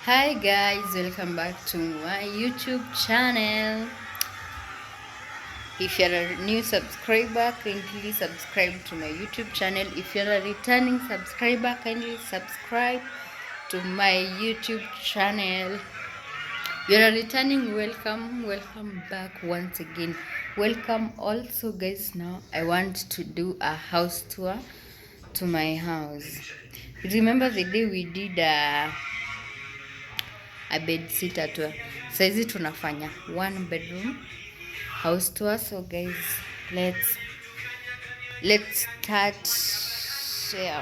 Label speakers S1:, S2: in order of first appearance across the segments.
S1: Hi guys, welcome back to my YouTube channel. If you're a new subscriber, kindly subscribe to my YouTube channel. If you're a returning subscriber, kindly subscribe to my YouTube channel. You're a returning, welcome back once again. Welcome also guys. Now I want to do a house tour to my house. Remember the day we did a bed sitter tour. Saizi tunafanya one bedroom house tour. So guys, let's start. Yeah.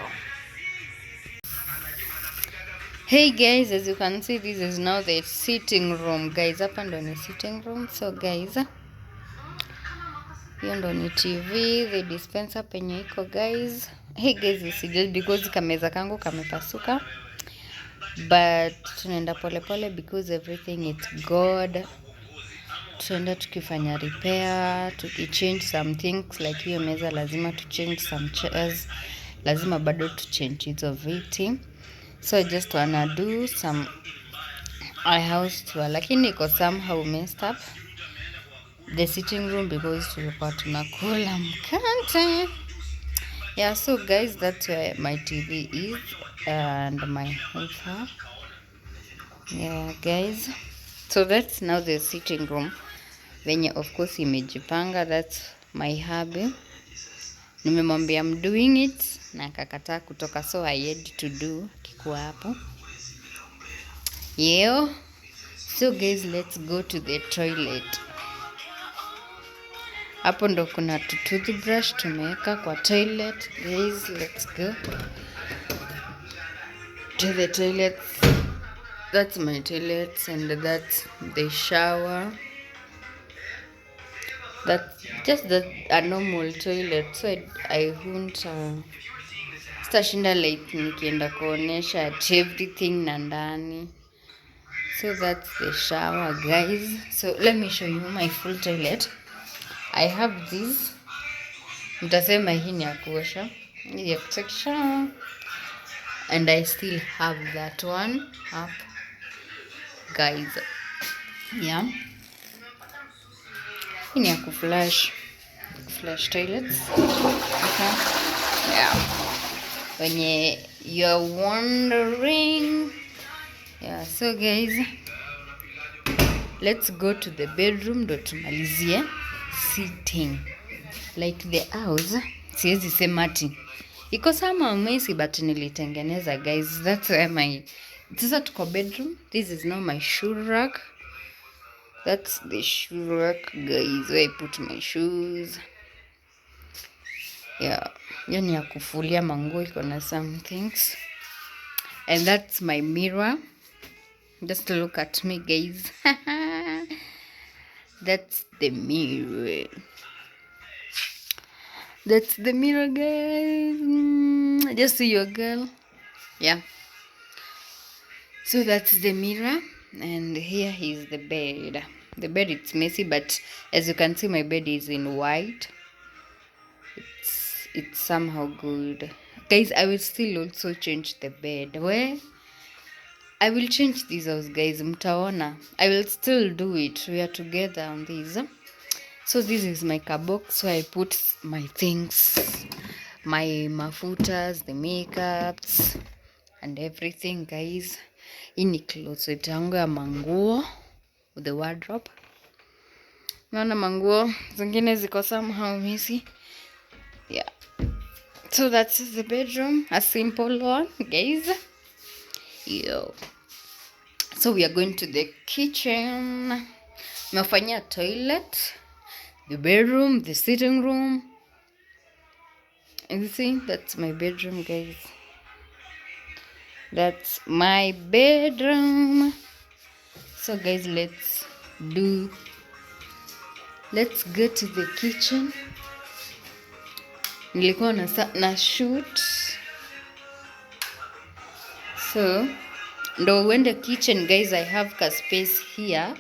S1: Hey guys, as you can see, this is now the sitting room guys. Hapa ndo ni sitting room. So guys, hiyo ndo ni TV, the dispenser penye iko guys. Hey guys, this is just because kameza kangu kamepasuka, but tunaenda pole because everything is good. Tuenda tukifanya repair, tukichange some things like hiyo meza lazima to change some chairs, lazima bado to change hizo viti. So I just wanna do some house tour, lakini iko somehow messed up the sitting room because tulikuwa tunakula mkate. Yeah, so guys, that's where my TV is and my sofa. Yeah guys, so that's now the sitting room venye of course imejipanga. That's my hubby. Nimemwambia I'm doing it na akakataa kutoka, so I had to do kikuwa hapo. Yeah. So guys, let's go to the toilet. Hapo ndo kuna toothbrush tumeweka kwa toilet. Guys, let's go to the toilet. That's my toilet and that's the shower. That's just a normal toilet, so I won't stashinda like nikienda kuonesha at everything na ndani. So that's the shower guys. So let me show you my full toilet. I have this, mtasema hii ni ya kuosha, hii ya kutekisha, and I still have that one up guys. Yeah, hii ni ya kuflash toilets. Okay. Yeah, when you're wondering. Yeah, so guys, let's go to the bedroom ndo tumalizie sitting. Like the house, siwezi sema ati iko sama messy, but nilitengeneza guys. That's where my, sasa tuko bedroom. This is now my shoe rack. That's the shoe rack guys, where I put my shoes. Yeah, hiyo ni ya kufulia manguo, iko na some things. And that's my mirror. Just look at me guys. That's the mirror. That's the mirror guys. Just see your girl. Yeah. So that's the mirror, and here is the bed. The bed, it's messy, but as you can see my bed is in white. It's somehow good guys. I will still also change the bed. Where I will change this house guys, mtaona. I will still do it. We are together on this. So this is my kabox, so I put my things, my mafutas, the makeups and everything guys. Hii ni closet yangu ya manguo, the wardrobe. Naona manguo zingine ziko somehow messy. Yeah. So that's the bedroom, a simple one guys. Yo. So we are going to the kitchen. Nimefanyia toilet, the bedroom, the sitting room. And you see, that's my bedroom guys. That's my bedroom. So guys, let's go to the kitchen. Nilikuwa na shoot, so ndo uende kitchen guys. I have ka space here.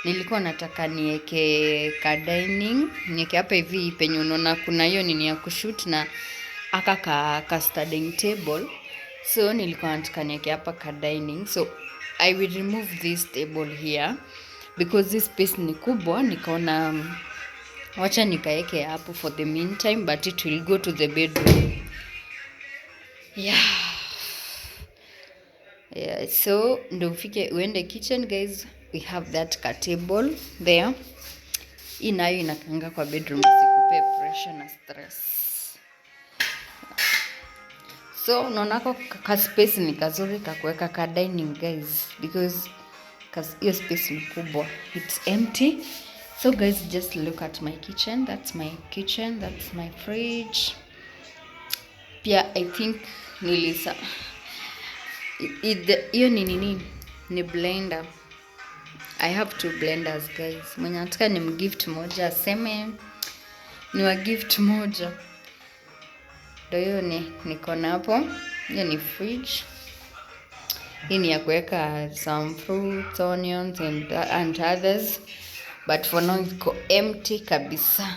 S1: Nilikuwa nataka niweke ka dining, niweke hapa hivi penye unaona kuna hiyo nini ya kushoot na aka ka studying table. So nilikuwa nataka niweke hapa ka dining, so I will remove this table here because this space ni kubwa. Nikaona wacha nikaeke hapo for the meantime, but it will go to the bedroom. Yeah, so ndo ufike uende kitchen guys, we have that ka table there. Hii nayo inakanga kwa bedroom, isikupe pressure na stress. So unaonako ka space ni kazuri kakuweka ka dining guys, because hiyo space ni kubwa, it's empty. So guys, just look at my kitchen. That's my kitchen, that's my fridge. Pia I think nilisa hiyo ni nini, ni blender. I have 2 blenders guys. Mwenye nataka ni mgift moja aseme ni wa gift moja. Ndio hiyo niko na hapo. Hiyo ni fridge. Hii ni ya kuweka some fruits, onions and others. But for now iko empty kabisa.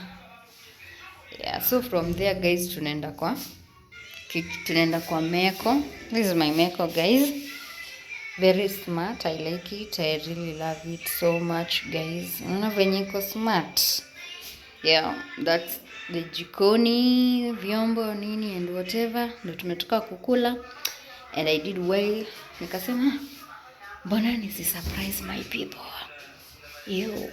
S1: Yeah, so from there guys tunaenda kwa meko. This is my meko guys. Very smart. I like it. I really love it so much guys. Unaona venye iko smart. Yeah, that's the jikoni, vyombo nini and whatever. Ndio tumetoka kukula and I did well. Nikasema mbona nisi surprise my people. Yo.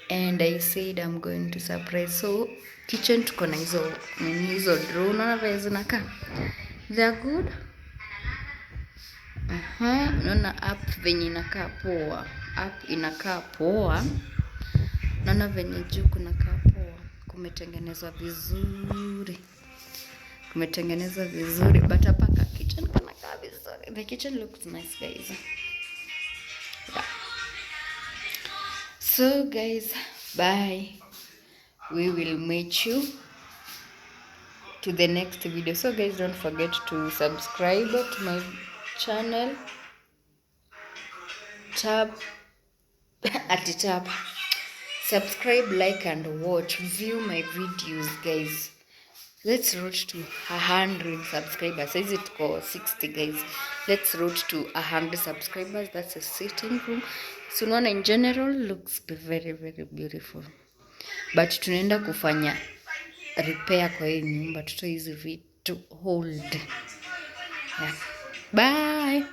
S1: And I said I'm going to surprise. So kitchen tuko na hizo draw. Unaona vile zinakaa? They are good. Naona up venye inakaa poa. Up inakaa poa. Naona venye juu kunakaa poa. Kumetengenezwa vizuri. But hapa ka kitchen kanakaa vizuri. The kitchen looks nice guys. Yeah. So guys, bye. We will meet you to the next video. So guys, don't forget to subscribe to my channel. Tap subscribe, like and watch, view my videos guys. Let's road to 100 subscribers. Says it go 60 guys. Let's road to 100 subscribers. That's a sitting room. So unaona in general looks very very beautiful. But tunaenda kufanya repair kwa hii nyumba, tutoe hizi vitu hold. Yeah. Bye.